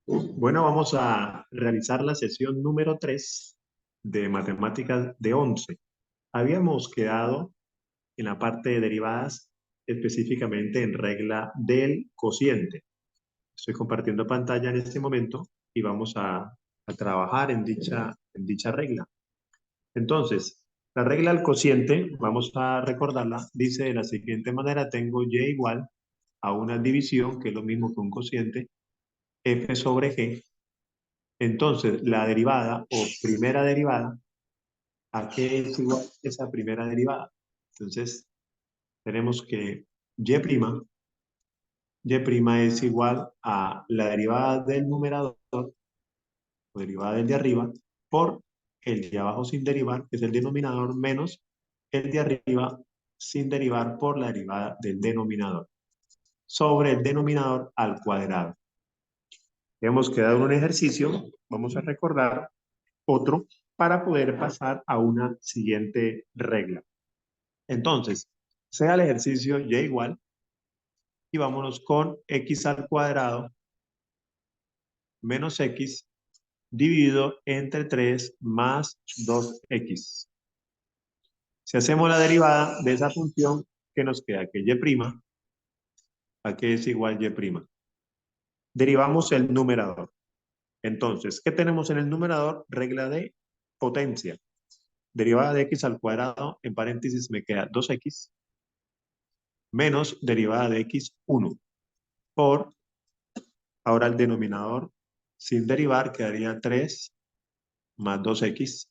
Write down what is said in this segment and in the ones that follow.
Bueno, vamos a realizar la sesión número 3 de matemáticas de 11. Habíamos quedado en la parte de derivadas, específicamente en regla del cociente. Estoy compartiendo pantalla en este momento y vamos a trabajar en dicha regla. Entonces, la regla del cociente, vamos a recordarla, dice de la siguiente manera: tengo y igual a una división, que es lo mismo que un cociente, f sobre g. Entonces, la derivada o primera derivada, ¿a qué es igual esa primera derivada? Entonces, tenemos que y' es igual a la derivada del numerador, o derivada del de arriba, por el de abajo sin derivar, que es el denominador, menos el de arriba sin derivar por la derivada del denominador, sobre el denominador al cuadrado. Hemos quedado en un ejercicio, vamos a recordar otro para poder pasar a una siguiente regla. Entonces, sea el ejercicio y igual, y vámonos con x al cuadrado menos x dividido entre 3 más 2x. Si hacemos la derivada de esa función, ¿qué nos queda? Que y', ¿a qué es igual y'? Derivamos el numerador. Entonces, ¿qué tenemos en el numerador? Regla de potencia. Derivada de x al cuadrado, en paréntesis me queda 2x, menos derivada de x, 1, por, ahora el denominador sin derivar quedaría 3 más 2x,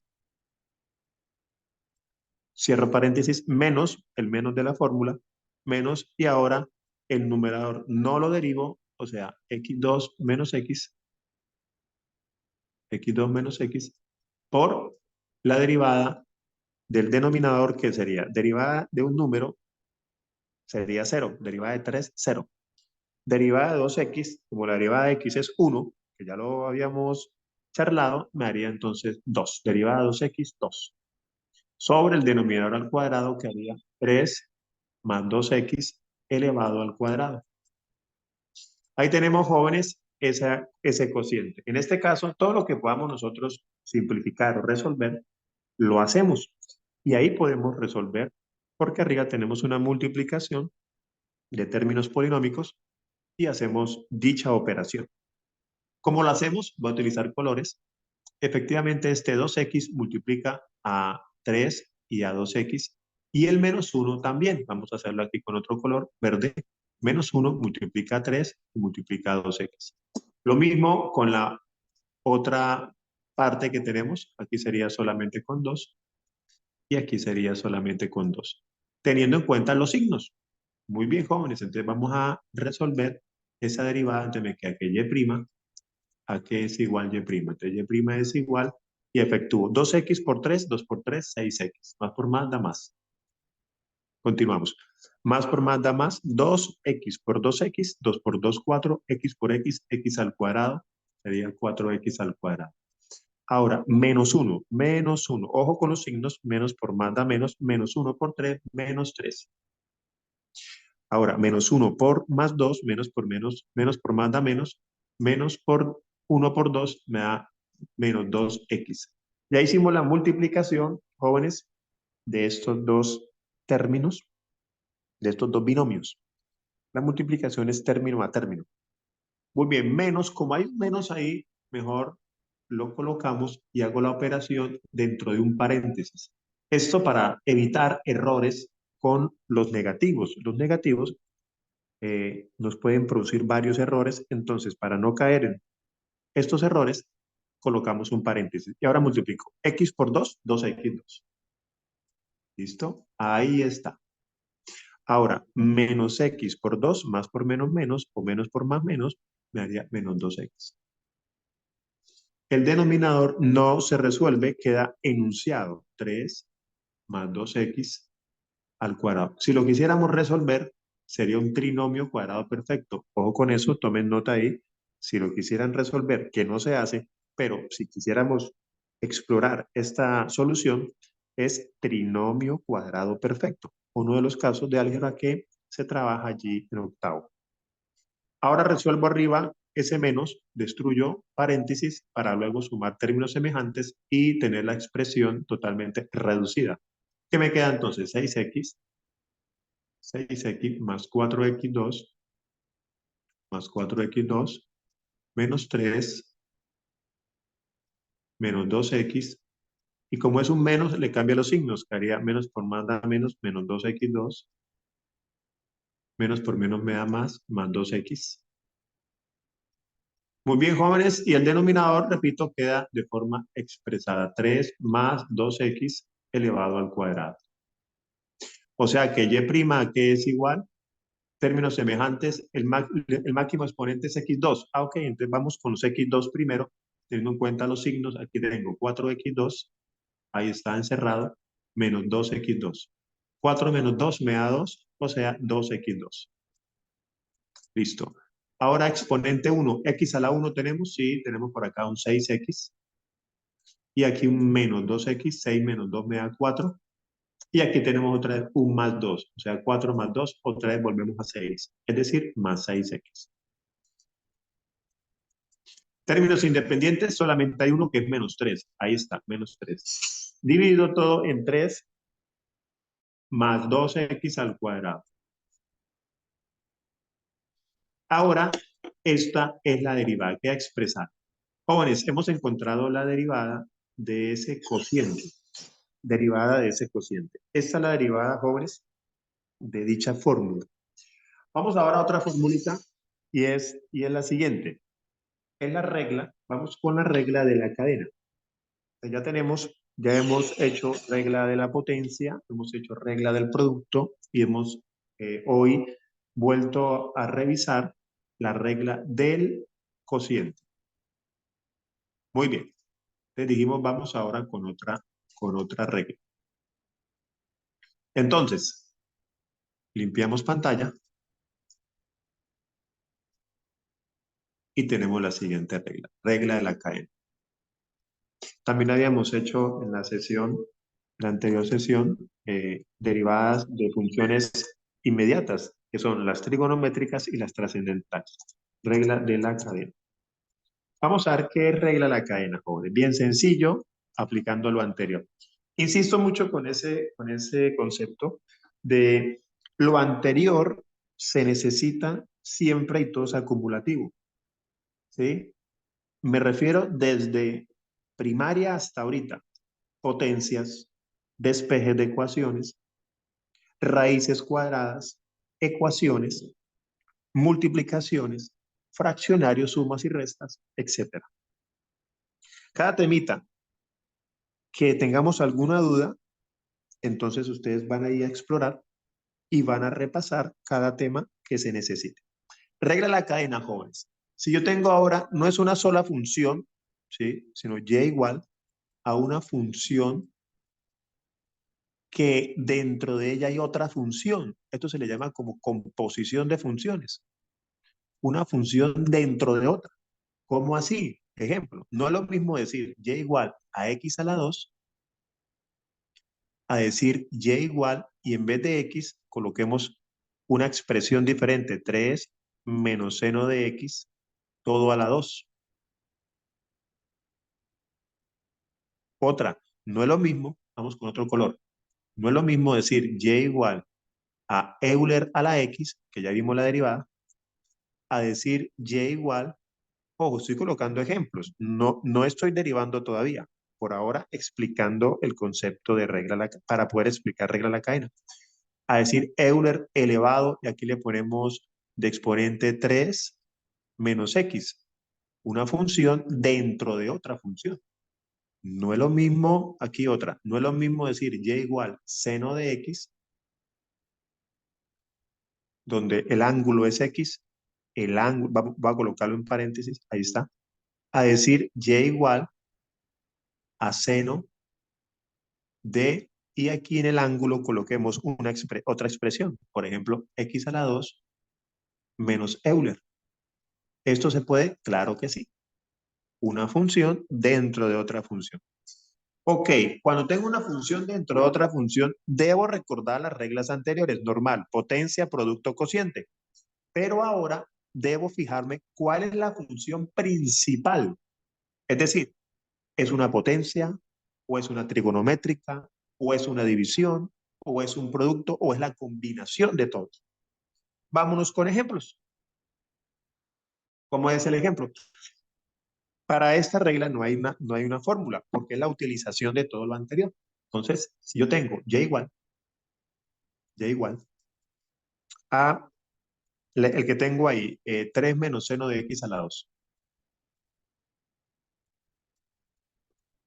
cierro paréntesis, menos el menos de la fórmula, menos, y ahora el numerador no lo derivo, o sea, x2 menos x2 menos x, por la derivada del denominador, que sería derivada de un número, sería 0, derivada de 3, 0. Derivada de 2x, como la derivada de x es 1, que ya lo habíamos charlado, me haría entonces 2. Derivada de 2x, 2. Sobre el denominador al cuadrado, que haría 3 más 2x elevado al cuadrado. Ahí tenemos, jóvenes, ese cociente. En este caso, todo lo que podamos nosotros simplificar o resolver, lo hacemos. Y ahí podemos resolver, porque arriba tenemos una multiplicación de términos polinómicos y hacemos dicha operación. ¿Cómo lo hacemos? Voy a utilizar colores. Efectivamente, este 2x multiplica a 3 y a 2x, y el menos 1 también. Vamos a hacerlo aquí con otro color, verde. Menos 1 multiplica a 3 y multiplica a 2x. Lo mismo con la otra parte que tenemos. Aquí sería solamente con 2 y aquí sería solamente con 2. Teniendo en cuenta los signos. Muy bien, jóvenes. Entonces vamos a resolver esa derivada. Entonces me queda que y', ¿a qué es igual y'? Entonces y' es igual, y efectúo 2x por 3, 2 por 3, 6x. Más por más da más. Continuamos. Más por más da más, 2x por 2x, 2 por 2, 4, x por x al cuadrado, sería 4x al cuadrado. Ahora, menos 1, menos 1. Ojo con los signos, menos por más da menos, menos 1 por 3, menos 3. Ahora, menos 1 por más 2, menos por menos, menos por más da menos, menos por 1 por 2 me da menos 2x. Ya hicimos la multiplicación, jóvenes, de estos dos términos, de estos dos binomios. La multiplicación es término a término. Muy bien, menos, como hay un menos ahí, mejor lo colocamos y hago la operación dentro de un paréntesis. Esto para evitar errores con los negativos. Los negativos nos pueden producir varios errores, entonces para no caer en estos errores, colocamos un paréntesis. Y ahora multiplico x por 2, 2x2. ¿Listo? Ahí está. Ahora, menos x por 2, más por menos menos, o menos por más menos, me daría menos 2x. El denominador no se resuelve, queda enunciado. 3 más 2x al cuadrado. Si lo quisiéramos resolver, sería un trinomio cuadrado perfecto. Ojo con eso, tomen nota ahí. Si lo quisieran resolver, que no se hace, pero si quisiéramos explorar esta solución, es trinomio cuadrado perfecto. Uno de los casos de álgebra que se trabaja allí en octavo. Ahora resuelvo arriba ese menos destruyo paréntesis para luego sumar términos semejantes y tener la expresión totalmente reducida. ¿Qué me queda entonces? 6x más 4x2 más 4x2 menos 3 menos 2x. Y como es un menos, le cambia los signos. Quedaría menos por más da menos, menos 2x2. Menos por menos me da más 2x. Muy bien, jóvenes. Y el denominador, repito, queda de forma expresada. 3 más 2x elevado al cuadrado. O sea que y', que es igual, términos semejantes, el máximo exponente es x2. Ah, ok, entonces vamos con los x2 primero, teniendo en cuenta los signos. Aquí tengo 4x2, ahí está encerrado, menos 2x2. 4 menos 2 me da 2, o sea, 2x2. Listo. Ahora exponente 1, x a la 1 tenemos, sí, tenemos por acá un 6x. Y aquí un menos 2x, 6 menos 2 me da 4. Y aquí tenemos otra vez un más 2, o sea, 4 más 2, otra vez volvemos a 6, es decir, más 6x. Términos independientes, solamente hay uno que es menos 3. Ahí está, menos 3. Divido todo en 3 más 2x al cuadrado. Ahora, esta es la derivada que ha expresado. Jóvenes, hemos encontrado la derivada de ese cociente. Derivada de ese cociente. Esta es la derivada, jóvenes, de dicha fórmula. Vamos ahora a otra formulita y es la siguiente. Es la regla, vamos con la regla de la cadena. Ya hemos hecho regla de la potencia, hemos hecho regla del producto y hemos hoy vuelto a revisar la regla del cociente. Muy bien. Les dijimos, vamos ahora con otra regla. Entonces, limpiamos pantalla y tenemos la siguiente regla. Regla de la cadena. También habíamos hecho en la anterior sesión, derivadas de funciones inmediatas, que son las trigonométricas y las trascendentales. Regla de la cadena. Vamos a ver qué regla la cadena, jóvenes. Bien sencillo, aplicando lo anterior. Insisto mucho con ese concepto de lo anterior se necesita siempre y todo es acumulativo. ¿Sí? Me refiero desde primaria hasta ahorita. Potencias, despejes de ecuaciones, raíces cuadradas, ecuaciones, multiplicaciones, fraccionarios, sumas y restas, etc. Cada temita que tengamos alguna duda, entonces ustedes van a ir a explorar y van a repasar cada tema que se necesite. Regla la cadena, jóvenes. Si yo tengo ahora, no es una sola función, ¿sí? Sino y igual a una función que dentro de ella hay otra función. Esto se le llama como composición de funciones. Una función dentro de otra. ¿Cómo así? Ejemplo, no es lo mismo decir y igual a x a la 2 a decir y igual y en vez de x coloquemos una expresión diferente, 3 menos seno de x todo a la 2. Otra, no es lo mismo, vamos con otro color, no es lo mismo decir y igual a Euler a la x, que ya vimos la derivada, a decir y igual, ojo, estoy colocando ejemplos, no estoy derivando todavía, por ahora explicando el concepto de regla para poder explicar regla la cadena. A decir Euler elevado, y aquí le ponemos de exponente 3 menos x, una función dentro de otra función. No es lo mismo, aquí otra, no es lo mismo decir y igual seno de x, donde el ángulo es x, el ángulo, va a colocarlo en paréntesis, ahí está, a decir y igual a seno de, y aquí en el ángulo coloquemos otra expresión, por ejemplo, x a la 2 menos Euler. ¿Esto se puede? Claro que sí. Una función dentro de otra función. Ok, cuando tengo una función dentro de otra función, debo recordar las reglas anteriores. Normal, potencia, producto, cociente. Pero ahora debo fijarme cuál es la función principal. Es decir, ¿es una potencia o es una trigonométrica o es una división o es un producto o es la combinación de todos? Vámonos con ejemplos. ¿Cómo es el ejemplo? Para esta regla no hay una fórmula, porque es la utilización de todo lo anterior. Entonces, si yo tengo y igual a el que tengo ahí, 3 menos seno de x a la 2.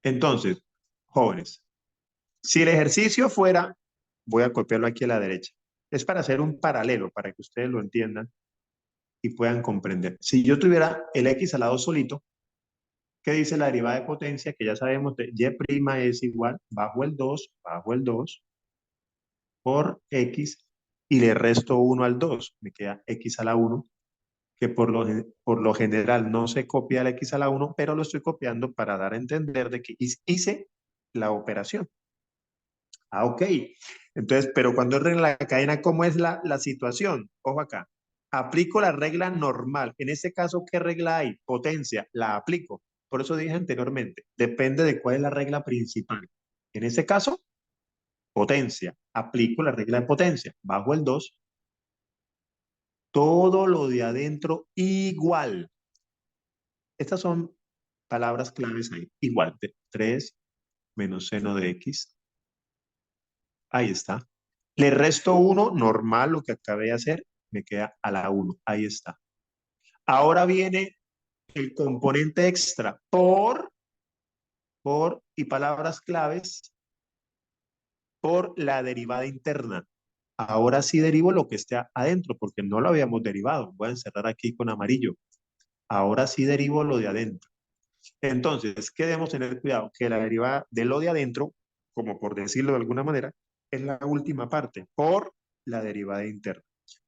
Entonces, jóvenes, si el ejercicio fuera, voy a copiarlo aquí a la derecha, es para hacer un paralelo, para que ustedes lo entiendan y puedan comprender. Si yo tuviera el x a la 2 solito, ¿qué dice la derivada de potencia? Que ya sabemos de y' es igual bajo el 2 por x y le resto 1 al 2, me queda x a la 1, que por lo general no se copia el x a la 1, pero lo estoy copiando para dar a entender de que hice la operación. Ah, ok. Entonces, pero cuando es regla de la cadena, ¿cómo es la situación? Ojo acá. Aplico la regla normal. En este caso, ¿qué regla hay? Potencia. La aplico. Por eso dije anteriormente, depende de cuál es la regla principal. En este caso, potencia. Aplico la regla de potencia. Bajo el 2, todo lo de adentro igual. Estas son palabras claves ahí. Igual de 3 menos seno de x. Ahí está. Le resto 1, normal lo que acabé de hacer, me queda a la 1. Ahí está. Ahora viene el componente extra y palabras claves, por la derivada interna. Ahora sí derivo lo que esté adentro, porque no lo habíamos derivado. Voy a encerrar aquí con amarillo. Ahora sí derivo lo de adentro. Entonces, ¿qué debemos tener cuidado? Que la derivada de lo de adentro, como por decirlo de alguna manera, es la última parte, por la derivada interna.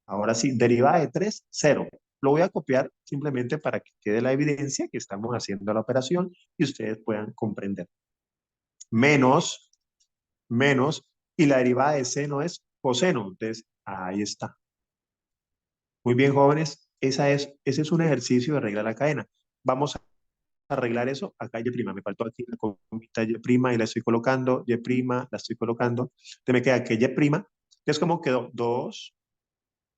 Ahora sí, derivada de 3, 0. Lo voy a copiar simplemente para que quede la evidencia que estamos haciendo la operación y ustedes puedan comprender. Menos, y la derivada de seno es coseno. Entonces, ahí está. Muy bien, jóvenes. Ese es un ejercicio de arreglar la cadena. Vamos a arreglar eso. Acá Y', me faltó aquí la comita Y' y la estoy colocando, Y', la estoy colocando. Entonces me queda que Y', entonces ¿cómo quedó? 2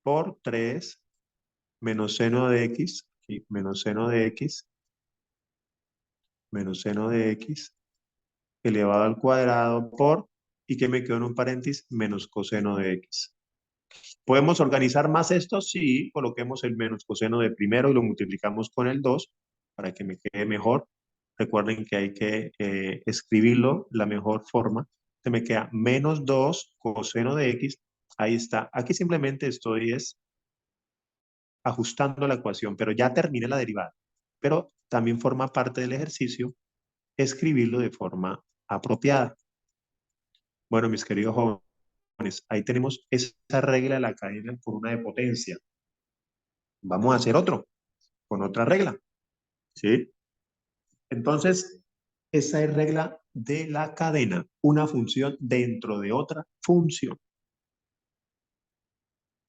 por 3 menos seno de x, aquí, menos seno de x, elevado al cuadrado por, y que me quedó en un paréntesis, menos coseno de x. ¿Podemos organizar más esto? Sí, coloquemos el menos coseno de primero y lo multiplicamos con el 2 para que me quede mejor. Recuerden que hay que escribirlo la mejor forma. Se me queda menos 2 coseno de x. Ahí está. Aquí simplemente estoy ajustando la ecuación, pero ya terminé la derivada. Pero también forma parte del ejercicio escribirlo de forma apropiada. Bueno, mis queridos jóvenes, ahí tenemos esa regla de la cadena por una de potencia. Vamos a hacer otro, con otra regla, ¿sí? Entonces, esa es regla de la cadena, una función dentro de otra función.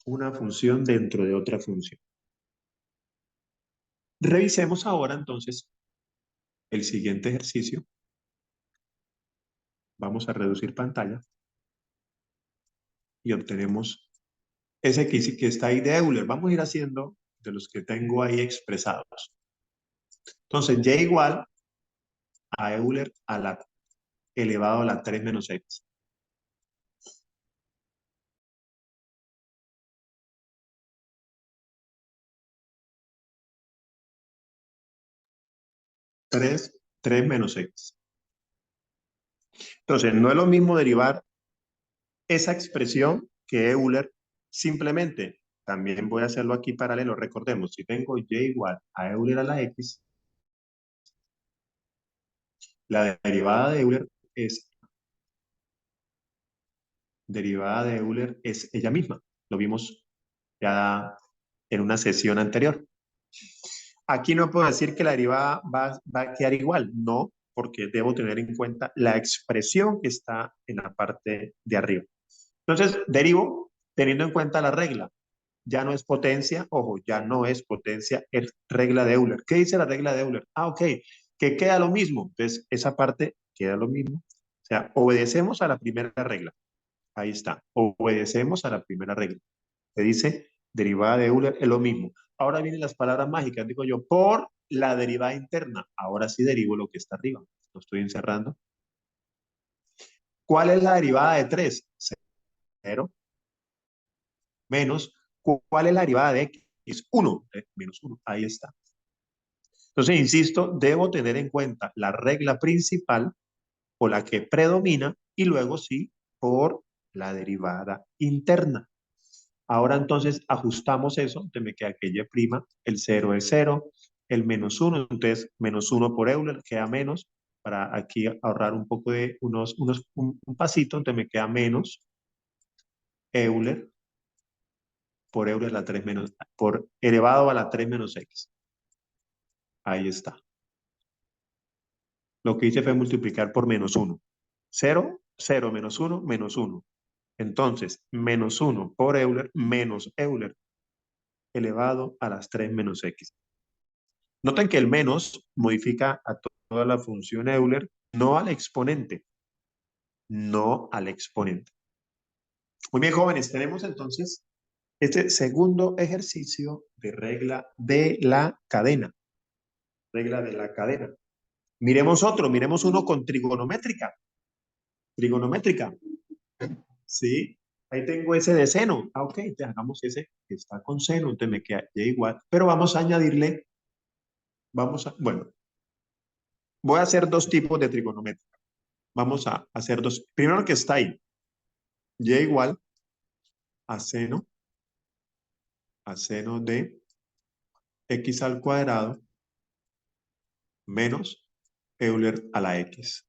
Una función dentro de otra función. Revisemos ahora entonces el siguiente ejercicio. Vamos a reducir pantalla y obtenemos ese que está ahí de Euler. Vamos a ir haciendo de los que tengo ahí expresados. Entonces, y igual a Euler a la elevado a la 3 menos x. 3 menos x. Entonces, no es lo mismo derivar esa expresión que Euler simplemente. También voy a hacerlo aquí paralelo. Recordemos, si tengo y igual a Euler a la x, la derivada de Euler es ella misma. Lo vimos ya en una sesión anterior. Aquí no puedo decir que la derivada va a quedar igual. No, porque debo tener en cuenta la expresión que está en la parte de arriba. Entonces, derivo teniendo en cuenta la regla. ya no es potencia, ojo, ya no es potencia, es regla de Euler. ¿Qué dice la regla de Euler? Ah, ok, que queda lo mismo. Entonces, esa parte queda lo mismo. O sea, obedecemos a la primera regla. Ahí está, obedecemos a la primera regla. Que dice, derivada de Euler es lo mismo. Ahora vienen las palabras mágicas, digo yo, por la derivada interna. Ahora sí derivo lo que está arriba. Lo estoy encerrando. ¿Cuál es la derivada de 3? 0 menos, ¿cuál es la derivada de x? 1, menos 1, ahí está. Entonces, insisto, debo tener en cuenta la regla principal o la que predomina y luego sí por la derivada interna. Ahora entonces ajustamos eso, entonces me queda que y' el 0 es 0, el menos 1, entonces menos 1 por Euler queda menos, para aquí ahorrar un poco de un pasito, entonces me queda menos Euler por Euler la 3 menos, por elevado a la 3 menos x. Ahí está. Lo que hice fue multiplicar por menos 1. 0, 0 menos 1, menos 1. Entonces, menos 1 por Euler menos Euler elevado a las 3 menos x. Noten que el menos modifica a toda la función Euler, no al exponente. No al exponente. Muy bien, jóvenes, tenemos entonces este segundo ejercicio de regla de la cadena. Regla de la cadena. Miremos otro, miremos uno con trigonométrica. Trigonométrica. ¿Sí? Ahí tengo ese de seno. Ah, ok, te hagamos ese que está con seno, entonces me queda ya igual. Pero vamos a añadirle, bueno, voy a hacer dos tipos de trigonométrica. Vamos a hacer dos. Primero que está ahí, y igual a seno de x al cuadrado menos Euler a la x.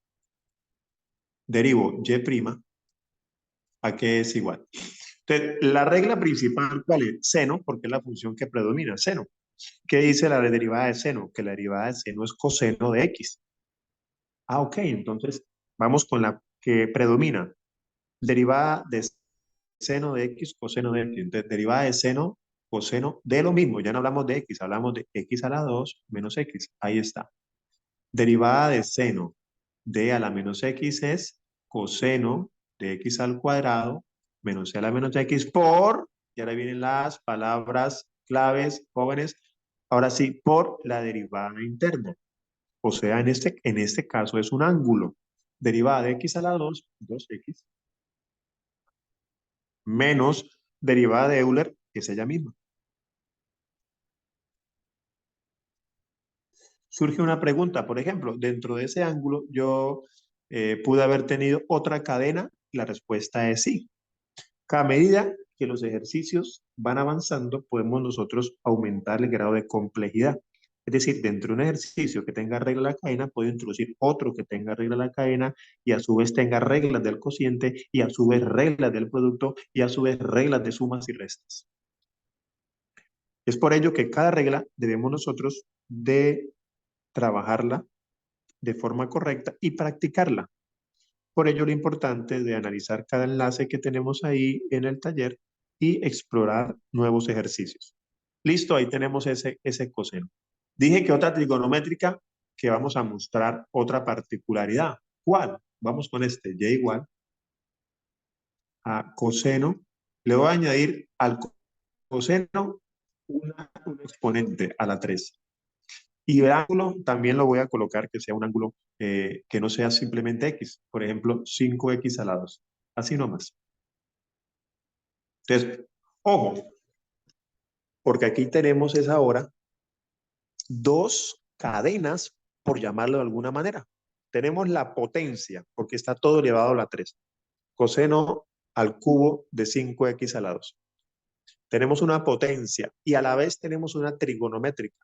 Derivo y' a que es igual. Entonces, la regla principal, ¿cuál es? Seno, porque es la función que predomina, seno. ¿Qué dice la derivada de seno? Que la derivada de seno es coseno de x. Ah, ok, entonces vamos con la que predomina. Derivada de seno de x, coseno de x. Entonces, derivada de seno, coseno de lo mismo. Ya no hablamos de x, hablamos de x a la 2 menos x. Ahí está. Derivada de seno de a la menos x es coseno de x al cuadrado menos c a la menos x por, y ahora vienen las palabras claves, jóvenes, ahora sí, por la derivada interna. O sea, en este caso es un ángulo. Derivada de x a la 2, 2x, menos derivada de Euler, que es ella misma. Surge una pregunta, por ejemplo, dentro de ese ángulo yo pude haber tenido otra cadena, la respuesta es sí. Cada medida que los ejercicios van avanzando, podemos nosotros aumentar el grado de complejidad. Es decir, dentro de un ejercicio que tenga regla de la cadena, puedo introducir otro que tenga regla de la cadena y a su vez tenga reglas del cociente y a su vez reglas del producto y a su vez reglas de sumas y restas. Es por ello que cada regla debemos nosotros de trabajarla de forma correcta y practicarla. Por ello, lo importante de analizar cada enlace que tenemos ahí en el taller y explorar nuevos ejercicios. Listo, ahí tenemos ese coseno. Dije que otra trigonométrica que vamos a mostrar otra particularidad. ¿Cuál? Vamos con este, y igual a coseno. Le voy a añadir al coseno un exponente a la 3. Y el ángulo también lo voy a colocar que sea un ángulo que no sea simplemente x. Por ejemplo, 5x a la 2. Así nomás. Entonces, ojo, porque aquí tenemos es ahora dos cadenas, por llamarlo de alguna manera. Tenemos la potencia, porque está todo elevado a la 3. Coseno al cubo de 5x a la 2. Tenemos una potencia y a la vez tenemos una trigonométrica.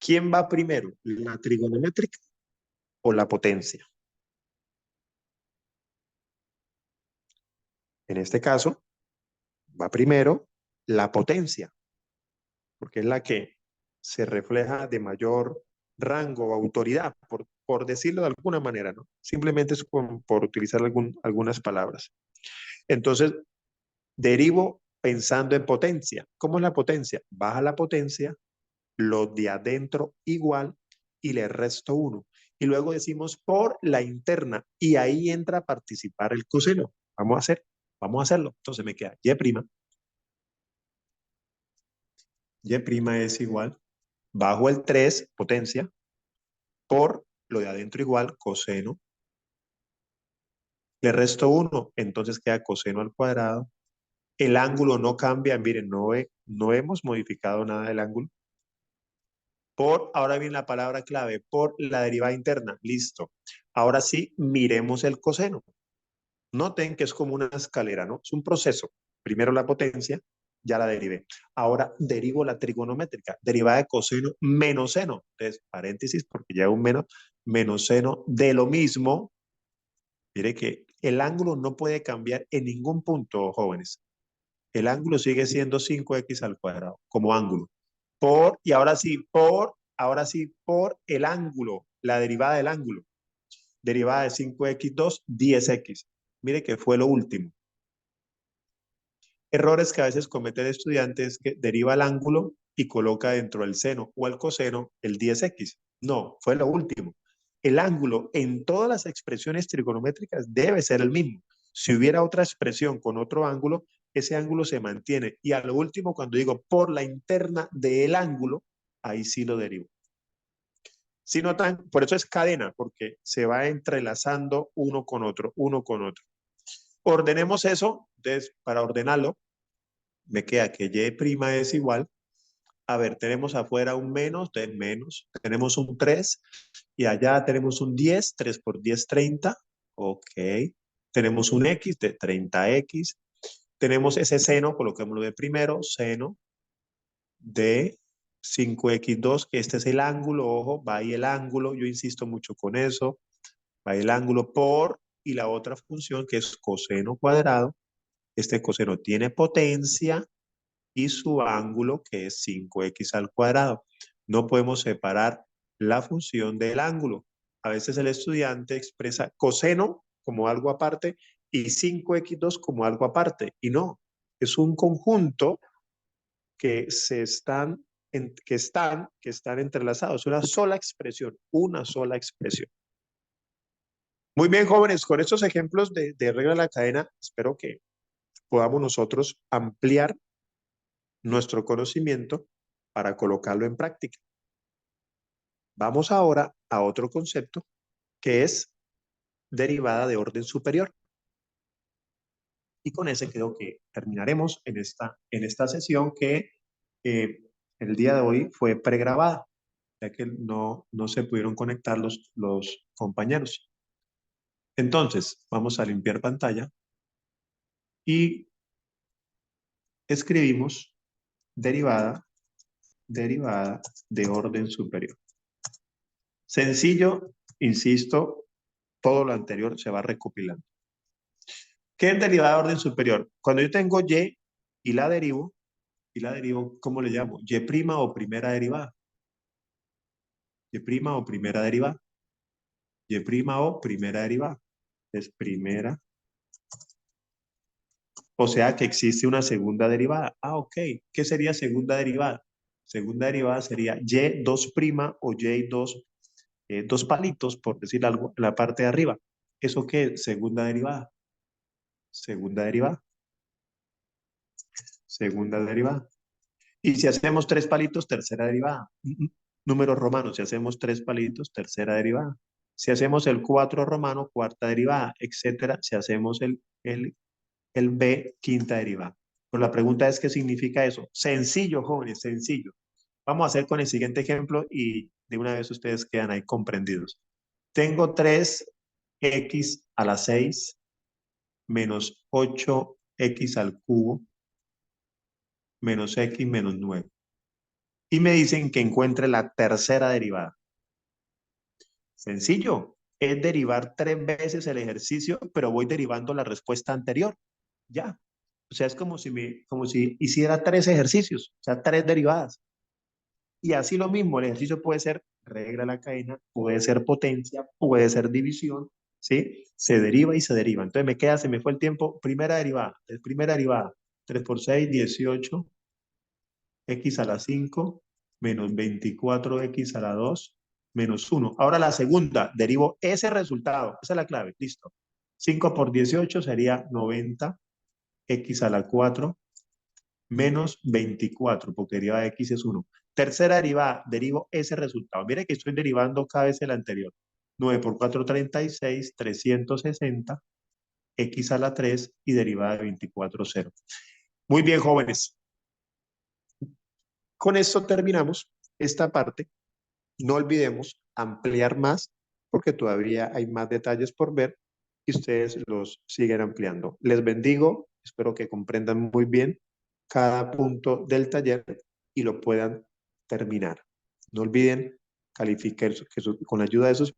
¿Quién va primero? ¿La trigonométrica o la potencia? En este caso, va primero la potencia, porque es la que se refleja de mayor rango o autoridad, por decirlo de alguna manera, ¿no? Simplemente es por utilizar algunas palabras. Entonces, derivo pensando en potencia. ¿Cómo es la potencia? Baja la potencia, lo de adentro igual y le resto 1. Y luego decimos por la interna y ahí entra a participar el coseno. Vamos a hacerlo. Entonces me queda y'. Y' es igual, bajo el 3, potencia, por lo de adentro igual, coseno. Le resto 1, entonces queda coseno al cuadrado. El ángulo no cambia, miren, no hemos modificado nada del ángulo. Por, ahora viene la palabra clave, por la derivada interna. Listo. Ahora sí, miremos el coseno. Noten que es como una escalera, ¿no? Es un proceso. Primero la potencia, ya la derivé. Ahora derivo la trigonométrica, derivada de coseno menos seno. Entonces, paréntesis, porque ya un menos seno de lo mismo. Mire que el ángulo no puede cambiar en ningún punto, jóvenes. El ángulo sigue siendo 5x al cuadrado como ángulo. Y ahora sí, por el ángulo, la derivada del ángulo. Derivada de 5x2, 10x. Mire que fue lo último. Errores que a veces comete el estudiante es que deriva el ángulo y coloca dentro del seno o el coseno el 10x. No, fue lo último. El ángulo en todas las expresiones trigonométricas debe ser el mismo. Si hubiera otra expresión con otro ángulo, ese ángulo se mantiene. Y a lo último, cuando digo por la interna del ángulo, ahí sí lo derivo. Si notan, por eso es cadena, porque se va entrelazando uno con otro, uno con otro. Ordenemos eso, entonces, para ordenarlo, me queda que y' es igual. A ver, tenemos afuera un menos, entonces menos. Tenemos un 3 y allá tenemos un 10, 3 por 10, 30. Ok. Tenemos un x de 30x. Tenemos ese seno, coloquémoslo de primero, seno de 5x2, que este es el ángulo, ojo, va ahí el ángulo, yo insisto mucho con eso, va ahí el ángulo por, y la otra función que es coseno cuadrado, este coseno tiene potencia y su ángulo que es 5x al cuadrado. No podemos separar la función del ángulo. A veces el estudiante expresa coseno como algo aparte y 5x2 como algo aparte, y no, es un conjunto que están entrelazados. Una sola expresión, una sola expresión. Muy bien, jóvenes, con estos ejemplos de regla de la cadena, espero que podamos nosotros ampliar nuestro conocimiento para colocarlo en práctica. Vamos ahora a otro concepto que es derivada de orden superior. Y con ese creo que terminaremos en esta sesión que el día de hoy fue pregrabada, ya que no se pudieron conectar los compañeros. Entonces, vamos a limpiar pantalla y escribimos derivada de orden superior. Sencillo, insisto, todo lo anterior se va recopilando. ¿Qué es derivada de orden superior? Cuando yo tengo y la derivo, ¿cómo le llamo? Y' o primera derivada. Y' o primera derivada. Y' o primera derivada. Es primera. O sea que existe una segunda derivada. Ah, ok. ¿Qué sería segunda derivada? Segunda derivada sería y2' o y2, dos palitos, por decir algo, en la parte de arriba. ¿Eso qué es? Segunda derivada. Segunda derivada. Segunda derivada. Y si hacemos tres palitos, tercera derivada. Números romanos, si hacemos tres palitos, tercera derivada. Si hacemos el 4 romano, cuarta derivada, etcétera. Si hacemos el b, quinta derivada. Pero la pregunta es, ¿qué significa eso? Sencillo, jóvenes, sencillo. Vamos a hacer con el siguiente ejemplo y de una vez ustedes quedan ahí comprendidos. Tengo 3x a la 6 menos 8x al cubo menos x menos 9. Y me dicen que encuentre la tercera derivada. Sencillo, es derivar 3 veces el ejercicio, pero voy derivando la respuesta anterior. Ya. O sea, es como si hiciera 3 ejercicios, o sea, 3 derivadas. Y así lo mismo, el ejercicio puede ser regla de la cadena, puede ser potencia, puede ser división, ¿sí? Se deriva y se deriva. Entonces se me fue el tiempo, primera derivada, 3 por 6, 18, x a la 5, menos 24x a la 2, menos 1. Ahora la segunda, derivo ese resultado. Esa es la clave, listo. 5 por 18 sería 90, x a la 4, menos 24, porque derivada de x es 1. Tercera derivada, derivo ese resultado. Mire que estoy derivando cada vez el anterior. 9 por 4, 36, 360, x a la 3 y derivada de 24, 0. Muy bien, jóvenes. Con esto terminamos esta parte. No olvidemos ampliar más, porque todavía hay más detalles por ver y ustedes los siguen ampliando. Les bendigo, espero que comprendan muy bien cada punto del taller y lo puedan terminar. No olviden calificar con la ayuda de sus